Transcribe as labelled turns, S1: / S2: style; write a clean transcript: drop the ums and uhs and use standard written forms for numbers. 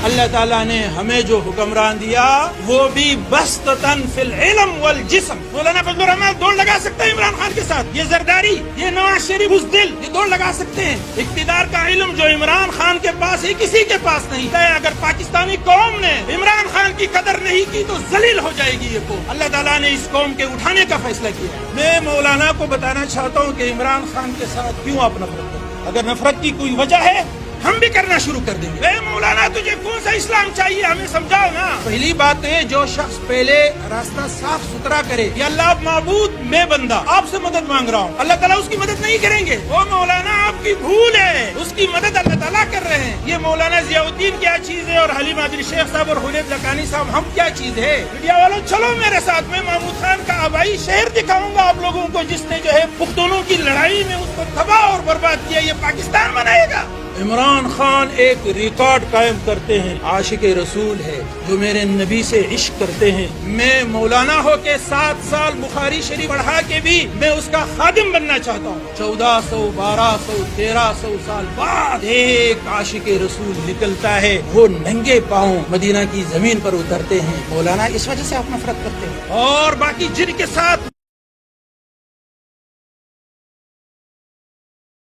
S1: اللہ تعالیٰ نے ہمیں جو حکمران دیا وہ بھی بسطتاً فی العلم والجسم. مولانا فضل الرحمان دوڑ لگا سکتے ہیں عمران خان کے ساتھ، یہ زرداری، یہ نواز شریف بزدل، یہ دوڑ لگا سکتے ہیں. اقتدار کا علم جو عمران خان کے پاس ہے کسی کے پاس نہیں ہے. اگر پاکستانی قوم نے عمران خان کی قدر نہیں کی تو ذلیل ہو جائے گی یہ قوم. اللہ تعالیٰ نے اس قوم کے اٹھانے کا فیصلہ کیا. میں مولانا کو بتانا چاہتا ہوں کہ عمران خان کے ساتھ کیوں آپ نفرت کرتے ہیں. اگر نفرت کی کوئی وجہ ہے ہم بھی کرنا شروع کر دیں گے. اے مولانا تجھے کون سا اسلام چاہیے ہمیں سمجھاؤ نا. پہلی بات ہے جو شخص پہلے راستہ صاف ستھرا کرے یا اللہ معبود میں بندہ آپ سے مدد مانگ رہا ہوں، اللہ تعالیٰ اس کی مدد نہیں کریں گے. وہ مولانا آپ کی بھول ہے، اس کی مدد اللہ تعالیٰ کر رہے ہیں. یہ مولانا ضیاء الدین کیا چیز ہے اور حلیم عادل شیخ صاحب اور حنیف لکانی صاحب ہم کیا چیز ہے. میڈیا والوں چلو میرے ساتھ، میں محمود خان کا آبائی شہر دکھاؤں گا آپ لوگوں کو جس نے جو ہے پختونوں کی لڑائی میں اس کو تباہ اور برباد کیا. یہ پاکستان بنائے گا. عمران خان ایک ریکارڈ قائم کرتے ہیں، عاشق رسول ہے جو میرے نبی سے عشق کرتے ہیں. میں مولانا ہو کے 7 سال بخاری شریف پڑھا کے بھی میں اس کا خادم بننا چاہتا ہوں. 1400 1200 1300 سال بعد ایک عاشق رسول نکلتا ہے، وہ ننگے پاؤں مدینہ کی زمین پر اترتے ہیں. مولانا اس وجہ سے آپ نفرت کرتے ہیں. اور باقی جن کے ساتھ